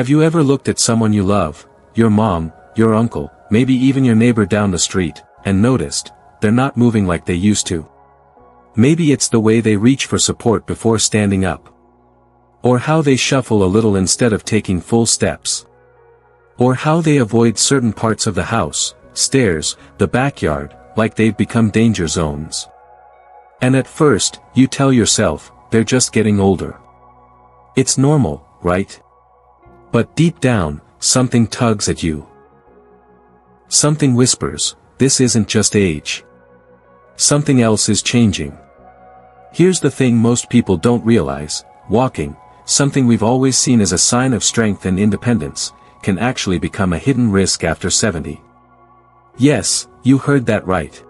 Have you ever looked at someone you love, your mom, your uncle, maybe even your neighbor down the street, and noticed, they're not moving like they used to? Maybe it's the way they reach for support before standing up. Or how they shuffle a little instead of taking full steps. Or how they avoid certain parts of the house, stairs, the backyard, like they've become danger zones. And at first, you tell yourself, they're just getting older. It's normal, right? But deep down, something tugs at you. Something whispers, this isn't just age. Something else is changing. Here's the thing most people don't realize: walking, something we've always seen as a sign of strength and independence, can actually become a hidden risk after 70. Yes, you heard that right.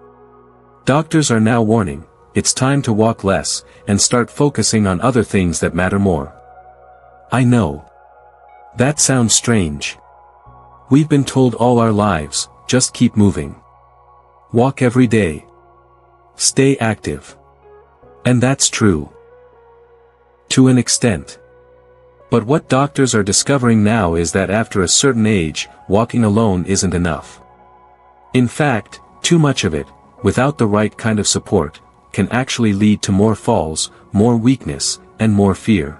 Doctors are now warning, it's time to walk less, and start focusing on other things that matter more. I know. That sounds strange. We've been told all our lives, just keep moving. Walk every day. Stay active. And that's true. To an extent. But what doctors are discovering now is that after a certain age, walking alone isn't enough. In fact, too much of it, without the right kind of support, can actually lead to more falls, more weakness, and more fear.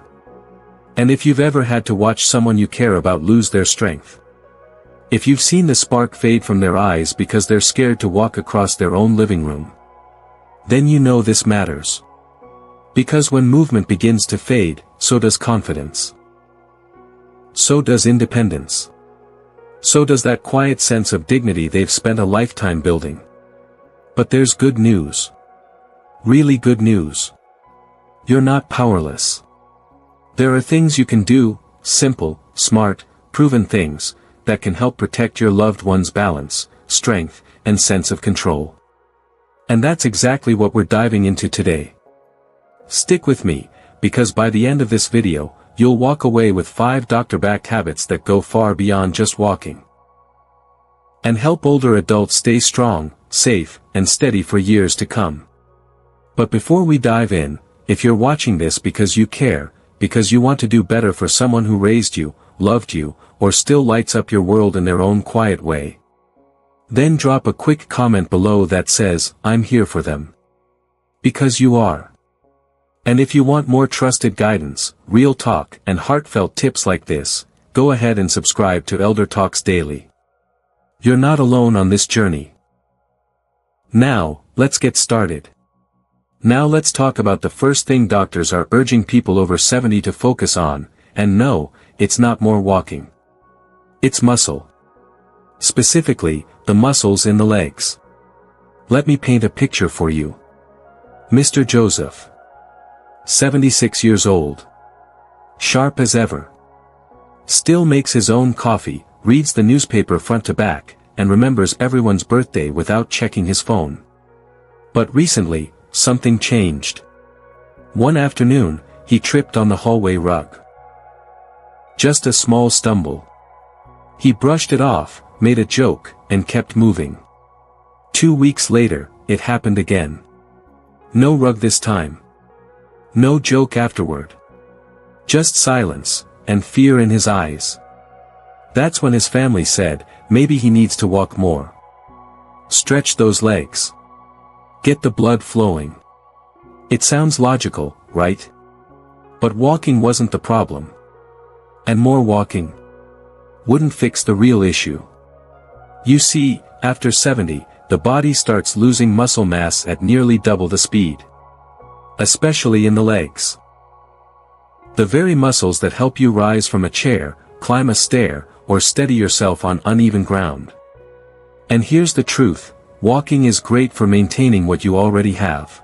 And if you've ever had to watch someone you care about lose their strength, if you've seen the spark fade from their eyes because they're scared to walk across their own living room, then you know this matters. Because when movement begins to fade, so does confidence. So does independence. So does that quiet sense of dignity they've spent a lifetime building. But there's good news. Really good news. You're not powerless. There are things you can do, simple, smart, proven things, that can help protect your loved one's balance, strength, and sense of control. And that's exactly what we're diving into today. Stick with me, because by the end of this video, you'll walk away with 5 doctor-backed habits that go far beyond just walking. And help older adults stay strong, safe, and steady for years to come. But before we dive in, if you're watching this because you care, because you want to do better for someone who raised you, loved you, or still lights up your world in their own quiet way, then drop a quick comment below that says, I'm here for them. Because you are. And if you want more trusted guidance, real talk, and heartfelt tips like this, go ahead and subscribe to ElderTalks Daily. You're not alone on this journey. Now, let's get started. Now let's talk about the first thing doctors are urging people over 70 to focus on, and no, it's not more walking. It's muscle. Specifically, the muscles in the legs. Let me paint a picture for you. Mr. Joseph. 76 years old. Sharp as ever. Still makes his own coffee, reads the newspaper front to back, and remembers everyone's birthday without checking his phone. But recently, something changed. One afternoon, he tripped on the hallway rug. Just a small stumble. He brushed it off, made a joke, and kept moving. 2 weeks later, it happened again. No rug this time. No joke afterward. Just silence, and fear in his eyes. That's when his family said, maybe he needs to walk more. Stretch those legs. Get the blood flowing. It sounds logical, right? But walking wasn't the problem. And more walking wouldn't fix the real issue. You see, after 70, the body starts losing muscle mass at nearly double the speed. Especially in the legs. The very muscles that help you rise from a chair, climb a stair, or steady yourself on uneven ground. And here's the truth, walking is great for maintaining what you already have.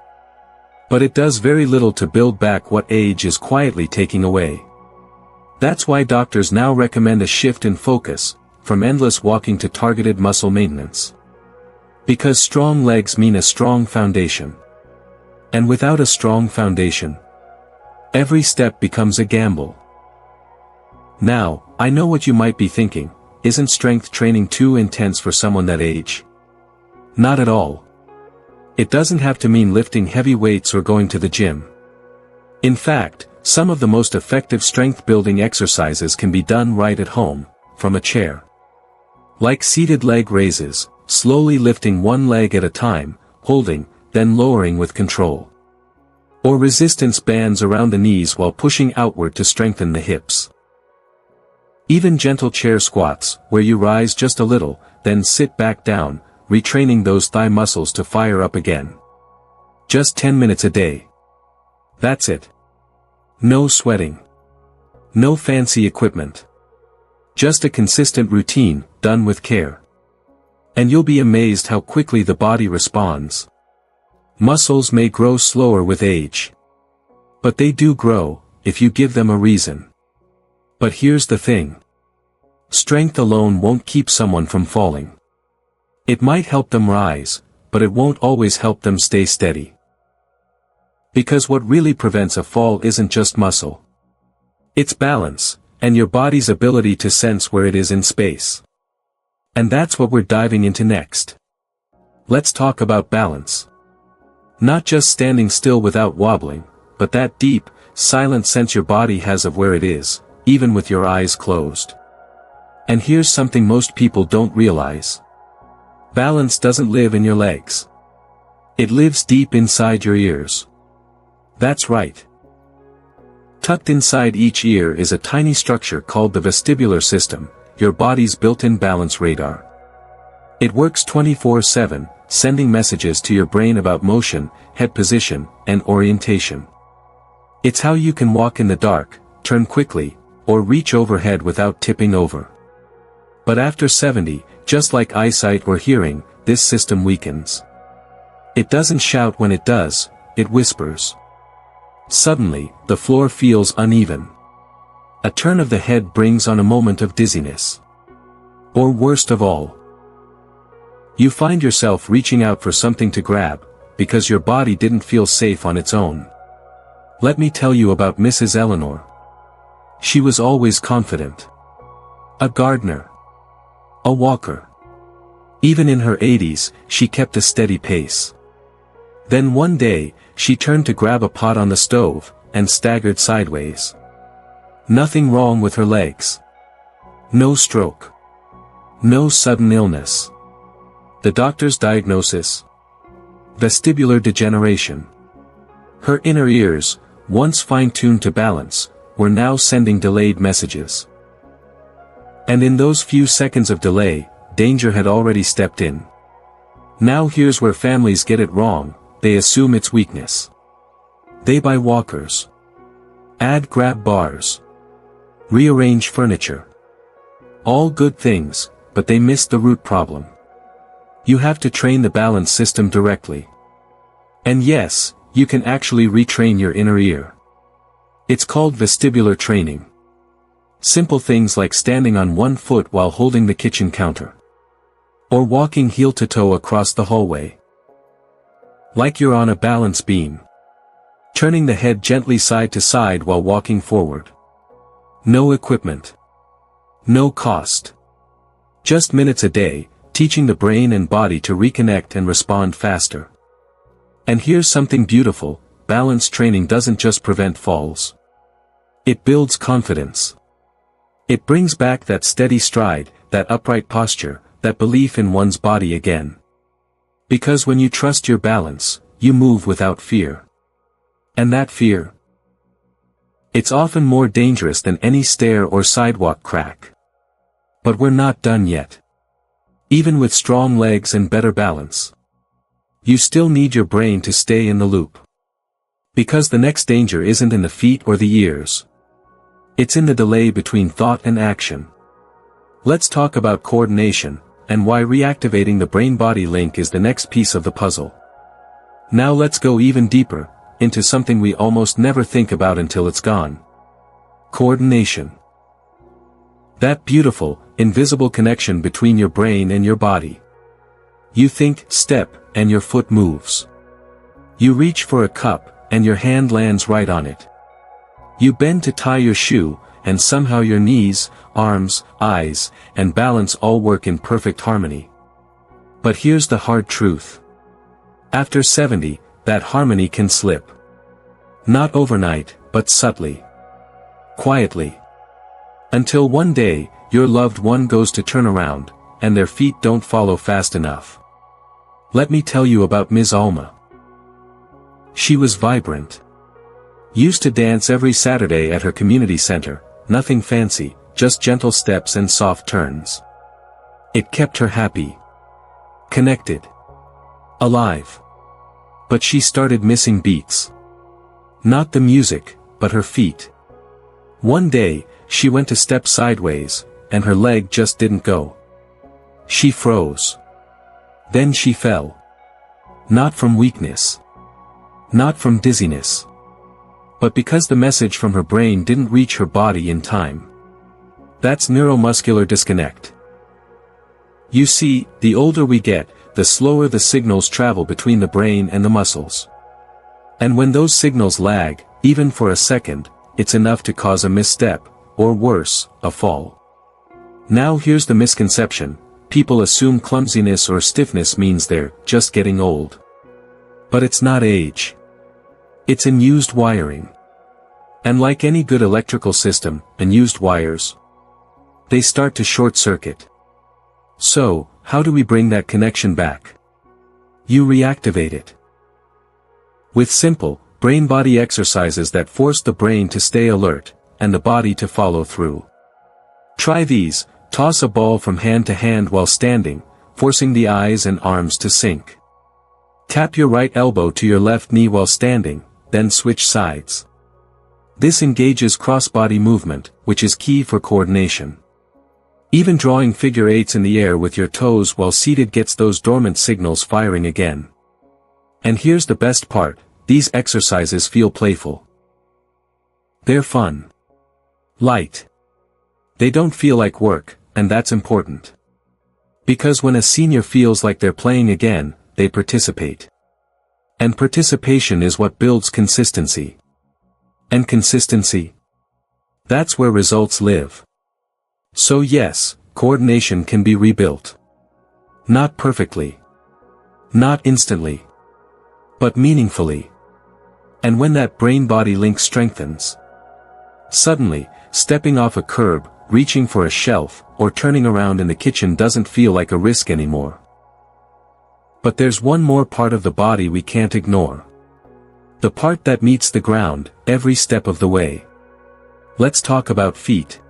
But it does very little to build back what age is quietly taking away. That's why doctors now recommend a shift in focus, from endless walking to targeted muscle maintenance. Because strong legs mean a strong foundation. And without a strong foundation, every step becomes a gamble. Now, I know what you might be thinking, isn't strength training too intense for someone that age? Not at all. It doesn't have to mean lifting heavy weights or going to the gym. In fact, Some of the most effective strength-building exercises can be done right at home, from a chair. Like seated leg raises, slowly lifting one leg at a time, holding, then lowering with control. Or resistance bands around the knees while pushing outward to strengthen the hips. Even gentle chair squats, where you rise just a little, then sit back down, retraining those thigh muscles to fire up again. Just 10 minutes a day. That's it. No sweating. No fancy equipment. Just a consistent routine, done with care. And you'll be amazed how quickly the body responds. Muscles may grow slower with age. But they do grow, if you give them a reason. But here's the thing. Strength alone won't keep someone from falling. It might help them rise, but it won't always help them stay steady. Because what really prevents a fall isn't just muscle. It's balance, and your body's ability to sense where it is in space. And that's what we're diving into next. Let's talk about balance. Not just standing still without wobbling, but that deep, silent sense your body has of where it is, even with your eyes closed. And here's something most people don't realize. Balance doesn't live in your legs. It lives deep inside your ears. That's right. Tucked inside each ear is a tiny structure called the vestibular system, your body's built-in balance radar. It works 24/7, sending messages to your brain about motion, head position, and orientation. It's how you can walk in the dark, turn quickly, or reach overhead without tipping over. But after 70, just like eyesight or hearing, this system weakens. It doesn't shout when it does, it whispers. Suddenly, the floor feels uneven. A turn of the head brings on a moment of dizziness. Or worst of all, you find yourself reaching out for something to grab, because your body didn't feel safe on its own. Let me tell you about Mrs. Eleanor. She was always confident. A gardener. A walker. Even in her 80s, she kept a steady pace. Then one day, she turned to grab a pot on the stove, and staggered sideways. Nothing wrong with her legs. No stroke. No sudden illness. The doctor's diagnosis? Vestibular degeneration. Her inner ears, once fine-tuned to balance, were now sending delayed messages. And in those few seconds of delay, danger had already stepped in. Now here's where families get it wrong. They assume it's weakness. They buy walkers. Add grab bars. Rearrange furniture. All good things, but they miss the root problem. You have to train the balance system directly. And yes, you can actually retrain your inner ear. It's called vestibular training. Simple things like standing on one foot while holding the kitchen counter. Or walking heel to toe across the hallway. Like you're on a balance beam. Turning the head gently side to side while walking forward. No equipment. No cost. Just minutes a day, teaching the brain and body to reconnect and respond faster. And here's something beautiful, balance training doesn't just prevent falls. It builds confidence. It brings back that steady stride, that upright posture, that belief in one's body again. Because when you trust your balance, you move without fear. And that fear? It's often more dangerous than any stair or sidewalk crack. But we're not done yet. Even with strong legs and better balance, you still need your brain to stay in the loop. Because the next danger isn't in the feet or the ears. It's in the delay between thought and action. Let's talk about coordination, and why reactivating the brain-body link is the next piece of the puzzle. Now let's go even deeper, into something we almost never think about until it's gone. Coordination. That beautiful, invisible connection between your brain and your body. You think, step, and your foot moves. You reach for a cup, and your hand lands right on it. You bend to tie your shoe, and somehow your knees, arms, eyes, and balance all work in perfect harmony. But here's the hard truth. After 70, that harmony can slip. Not overnight, but subtly. Quietly. Until one day, your loved one goes to turn around, and their feet don't follow fast enough. Let me tell you about Ms. Alma. She was vibrant. Used to dance every Saturday at her community center, nothing fancy, just gentle steps and soft turns. It kept her happy. Connected. Alive. But she started missing beats. Not the music, but her feet. One day, she went to step sideways, and her leg just didn't go. She froze. Then she fell. Not from weakness. Not from dizziness. But because the message from her brain didn't reach her body in time. That's neuromuscular disconnect. You see, the older we get, the slower the signals travel between the brain and the muscles. And when those signals lag, even for a second, it's enough to cause a misstep, or worse, a fall. Now here's the misconception: people assume clumsiness or stiffness means they're just getting old. But it's not age. It's unused wiring. And like any good electrical system, unused wires, they start to short-circuit. So, how do we bring that connection back? You reactivate it. With simple, brain-body exercises that force the brain to stay alert, and the body to follow through. Try these: toss a ball from hand to hand while standing, forcing the eyes and arms to sync. Tap your right elbow to your left knee while standing, then switch sides. This engages cross-body movement, which is key for coordination. Even drawing figure eights in the air with your toes while seated gets those dormant signals firing again. And here's the best part: these exercises feel playful. They're fun. Light. They don't feel like work, and that's important. Because when a senior feels like they're playing again, they participate. And participation is what builds consistency. And consistency? That's where results live. So yes, coordination can be rebuilt. Not perfectly. Not instantly. But meaningfully. And when that brain-body link strengthens, suddenly, stepping off a curb, reaching for a shelf, or turning around in the kitchen doesn't feel like a risk anymore. But there's one more part of the body we can't ignore. The part that meets the ground, every step of the way. Let's talk about feet.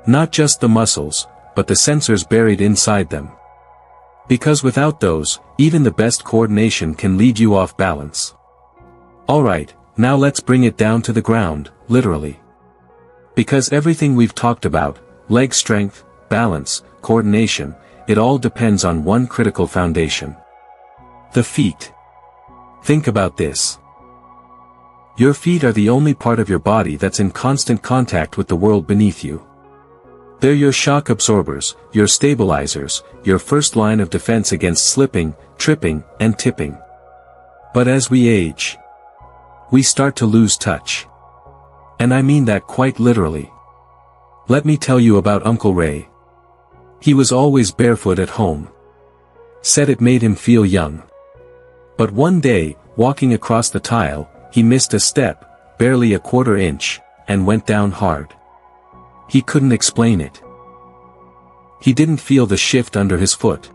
Not just the muscles, but the sensors buried inside them. Because without those, even the best coordination can lead you off balance. Alright, now let's bring it down to the ground, literally. Because everything we've talked about, leg strength, balance, coordination, it all depends on one critical foundation. The feet. Think about this. Your feet are the only part of your body that's in constant contact with the world beneath you. They're your shock absorbers, your stabilizers, your first line of defense against slipping, tripping, and tipping. But as we age, we start to lose touch. And I mean that quite literally. Let me tell you about Uncle Ray. He was always barefoot at home. Said it made him feel young. But one day, walking across the tile, he missed a step, barely a quarter inch, and went down hard. He couldn't explain it. He didn't feel the shift under his foot.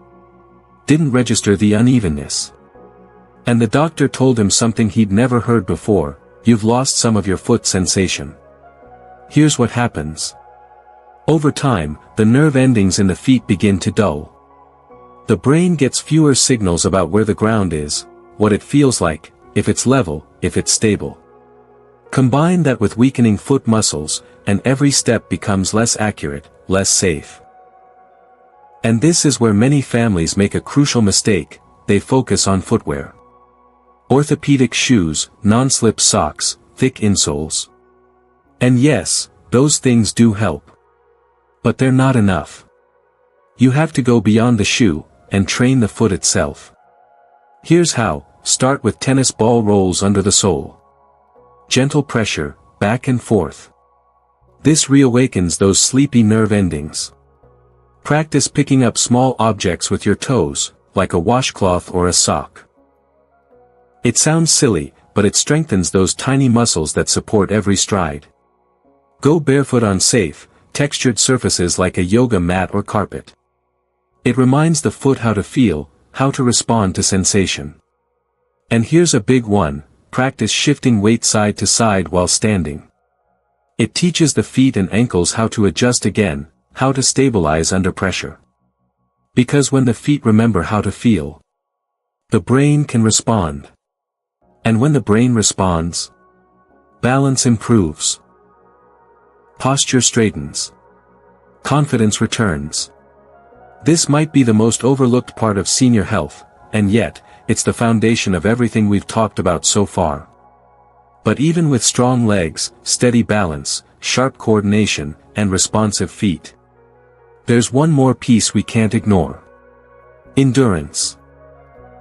Didn't register the unevenness. And the doctor told him something he'd never heard before: you've lost some of your foot sensation. Here's what happens. Over time, the nerve endings in the feet begin to dull. The brain gets fewer signals about where the ground is, what it feels like, if it's level, if it's stable. Combine that with weakening foot muscles, and every step becomes less accurate, less safe. And this is where many families make a crucial mistake: they focus on footwear. Orthopedic shoes, non-slip socks, thick insoles. And yes, those things do help. But they're not enough. You have to go beyond the shoe, and train the foot itself. Here's how: start with tennis ball rolls under the sole. Gentle pressure, back and forth. This reawakens those sleepy nerve endings. Practice picking up small objects with your toes, like a washcloth or a sock. It sounds silly, but it strengthens those tiny muscles that support every stride. Go barefoot on safe, textured surfaces like a yoga mat or carpet. It reminds the foot how to feel, how to respond to sensation. And here's a big one: practice shifting weight side to side while standing. It teaches the feet and ankles how to adjust again, how to stabilize under pressure. Because when the feet remember how to feel, the brain can respond. And when the brain responds, balance improves. Posture straightens. Confidence returns. This might be the most overlooked part of senior health, and yet, it's the foundation of everything we've talked about so far. But even with strong legs, steady balance, sharp coordination, and responsive feet, there's one more piece we can't ignore: endurance.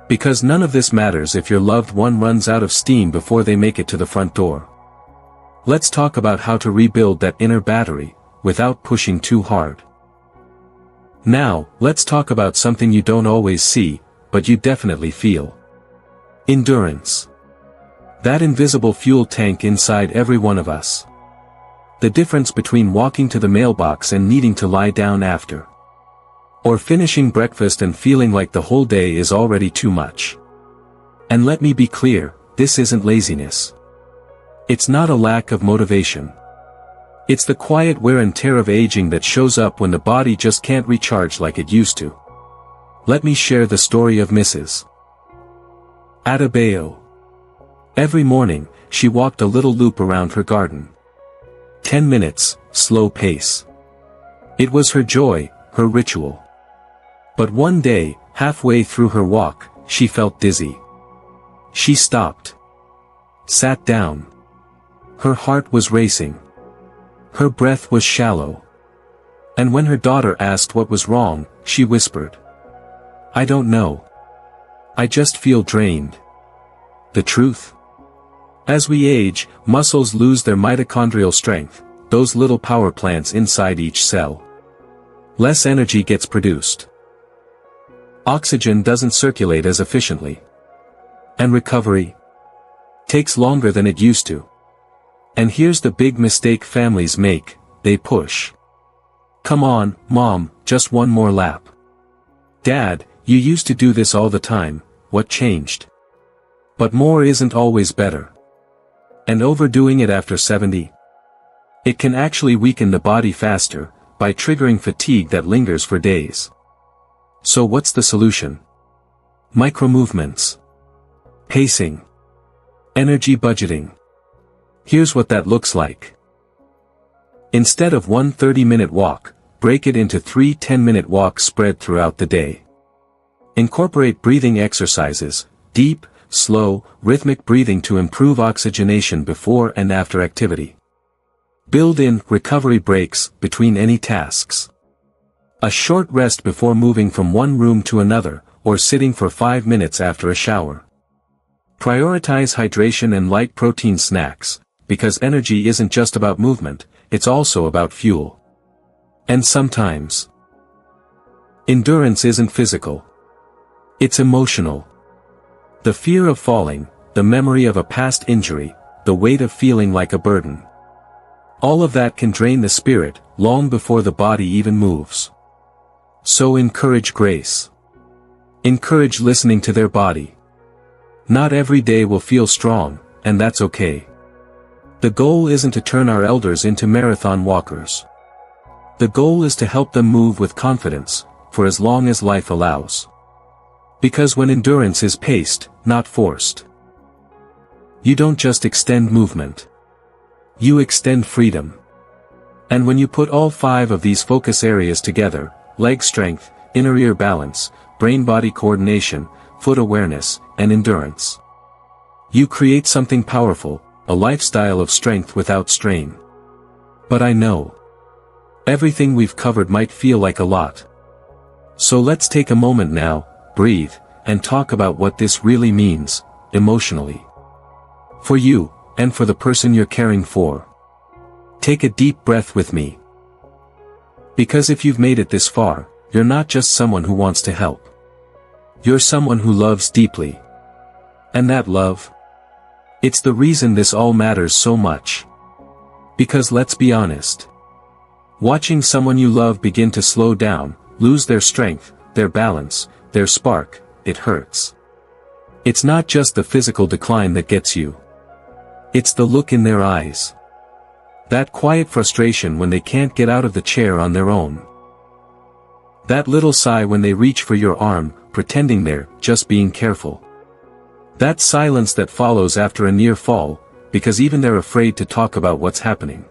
Because none of this matters if your loved one runs out of steam before they make it to the front door. Let's talk about how to rebuild that inner battery, without pushing too hard. Now, let's talk about something you don't always see, but you definitely feel. Endurance. That invisible fuel tank inside every one of us. The difference between walking to the mailbox and needing to lie down after. Or finishing breakfast and feeling like the whole day is already too much. And let me be clear, this isn't laziness. It's not a lack of motivation. It's the quiet wear and tear of aging that shows up when the body just can't recharge like it used to. Let me share the story of Mrs. Adebayo. Every morning, she walked a little loop around her garden. 10 minutes, slow pace. It was her joy, her ritual. But one day, halfway through her walk, she felt dizzy. She stopped. Sat down. Her heart was racing. Her breath was shallow. And when her daughter asked what was wrong, she whispered, "I don't know. I just feel drained." The truth? As we age, muscles lose their mitochondrial strength, those little power plants inside each cell. Less energy gets produced. Oxygen doesn't circulate as efficiently. And recovery takes longer than it used to. And here's the big mistake families make: they push. "Come on, Mom, just one more lap." "Dad, you used to do this all the time, what changed?" But more isn't always better. And overdoing it after 70? It can actually weaken the body faster, by triggering fatigue that lingers for days. So what's the solution? Micro-movements. Pacing. Energy budgeting. Here's what that looks like. Instead of one 30-minute walk, break it into 3 10-minute walks spread throughout the day. Incorporate breathing exercises, deep, slow, rhythmic breathing to improve oxygenation before and after activity. Build in recovery breaks between any tasks. A short rest before moving from one room to another, or sitting for 5 minutes after a shower. Prioritize hydration and light protein snacks, because energy isn't just about movement, it's also about fuel. And sometimes, endurance isn't physical. It's emotional. The fear of falling, the memory of a past injury, the weight of feeling like a burden. All of that can drain the spirit, long before the body even moves. So encourage grace. Encourage listening to their body. Not every day will feel strong, and that's okay. The goal isn't to turn our elders into marathon walkers. The goal is to help them move with confidence, for as long as life allows. Because when endurance is paced, not forced, you don't just extend movement. You extend freedom. And when you put all 5 of these focus areas together, leg strength, inner ear balance, brain-body coordination, foot awareness, and endurance, you create something powerful, a lifestyle of strength without strain. But I know, everything we've covered might feel like a lot. So let's take a moment now, breathe, and talk about what this really means, emotionally. For you, and for the person you're caring for. Take a deep breath with me. Because if you've made it this far, you're not just someone who wants to help. You're someone who loves deeply. And that love, It's the reason this all matters so much. Because let's be honest. Watching someone you love begin to slow down, lose their strength, their balance, their spark, it hurts. It's not just the physical decline that gets you. It's the look in their eyes. That quiet frustration when they can't get out of the chair on their own. That little sigh when they reach for your arm, pretending they're just being careful. That silence that follows after a near fall, because even they're afraid to talk about what's happening.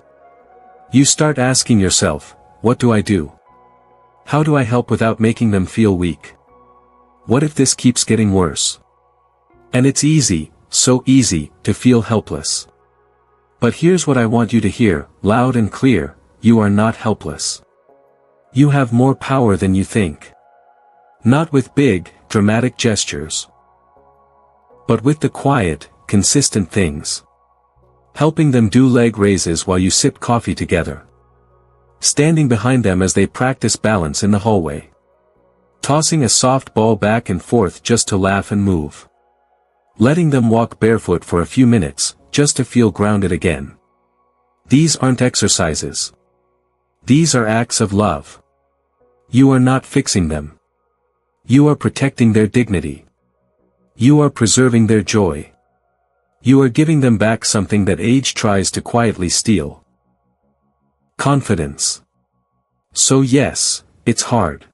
You start asking yourself, what do I do? How do I help without making them feel weak? What if this keeps getting worse? And it's easy, so easy, to feel helpless. But here's what I want you to hear, loud and clear, you are not helpless. You have more power than you think. Not with big, dramatic gestures. But with the quiet, consistent things. Helping them do leg raises while you sip coffee together. Standing behind them as they practice balance in the hallway. Tossing a soft ball back and forth just to laugh and move. Letting them walk barefoot for a few minutes, just to feel grounded again. These aren't exercises. These are acts of love. You are not fixing them. You are protecting their dignity. You are preserving their joy. You are giving them back something that age tries to quietly steal. Confidence. So yes, it's hard.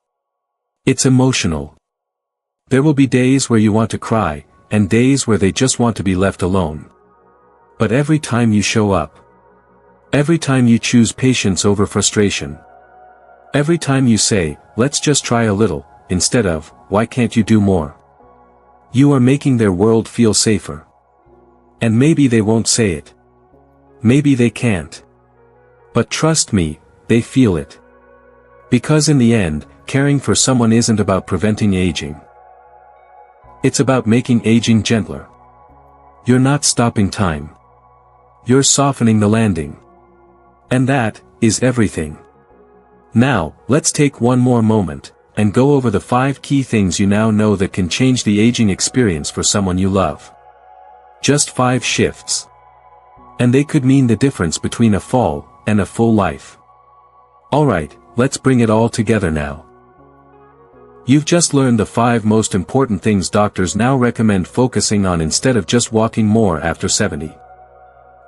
It's emotional. There will be days where you want to cry, and days where they just want to be left alone. But every time you show up, every time you choose patience over frustration, every time you say, let's just try a little, instead of, why can't you do more? You are making their world feel safer. And maybe they won't say it. Maybe they can't. But trust me, they feel it. Because in the end, caring for someone isn't about preventing aging. It's about making aging gentler. You're not stopping time. You're softening the landing. And that is everything. Now, let's take one more moment, and go over the 5 key things you now know that can change the aging experience for someone you love. Just 5 shifts. And they could mean the difference between a fall and a full life. Alright, let's bring it all together now. You've just learned the 5 most important things doctors now recommend focusing on instead of just walking more after 70.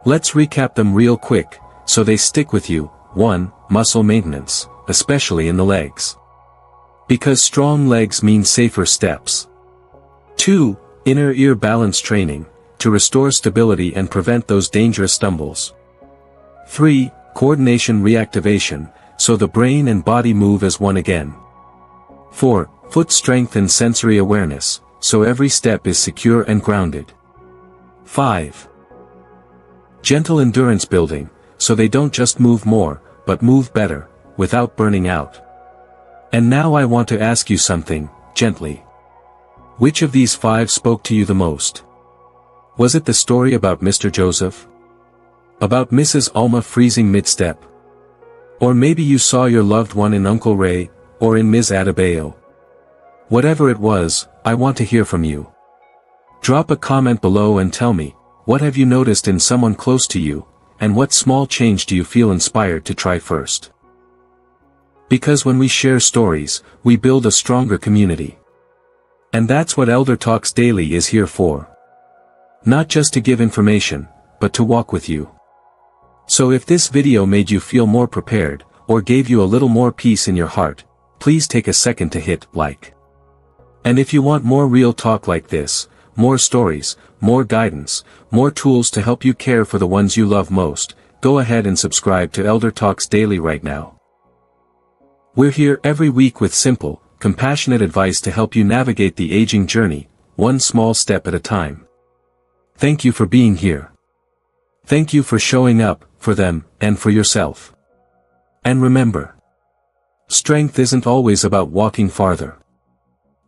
Let's recap them real quick, so they stick with you. 1. Muscle maintenance, especially in the legs. Because strong legs mean safer steps. 2. Inner ear balance training, to restore stability and prevent those dangerous stumbles. 3. Coordination reactivation, so the brain and body move as one again. 4. Foot strength and sensory awareness, so every step is secure and grounded. 5. Gentle endurance building, so they don't just move more, but move better, without burning out. And now I want to ask you something, gently. Which of these 5 spoke to you the most? Was it the story about Mr. Joseph? About Mrs. Alma freezing mid-step? Or maybe you saw your loved one in Uncle Ray, or in Ms. Adebayo? Whatever it was, I want to hear from you. Drop a comment below and tell me, what have you noticed in someone close to you, and what small change do you feel inspired to try first? Because when we share stories, we build a stronger community. And that's what ElderTalks Daily is here for. Not just to give information, but to walk with you. So if this video made you feel more prepared, or gave you a little more peace in your heart, please take a second to hit like. And if you want more real talk like this, more stories, more guidance, more tools to help you care for the ones you love most, go ahead and subscribe to ElderTalks Daily right now. We're here every week with simple, compassionate advice to help you navigate the aging journey, one small step at a time. Thank you for being here. Thank you for showing up, for them, and for yourself. And remember, strength isn't always about walking farther.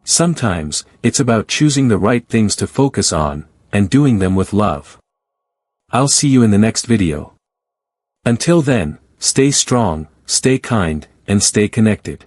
Sometimes, it's about choosing the right things to focus on, and doing them with love. I'll see you in the next video. Until then, stay strong, stay kind, and stay connected.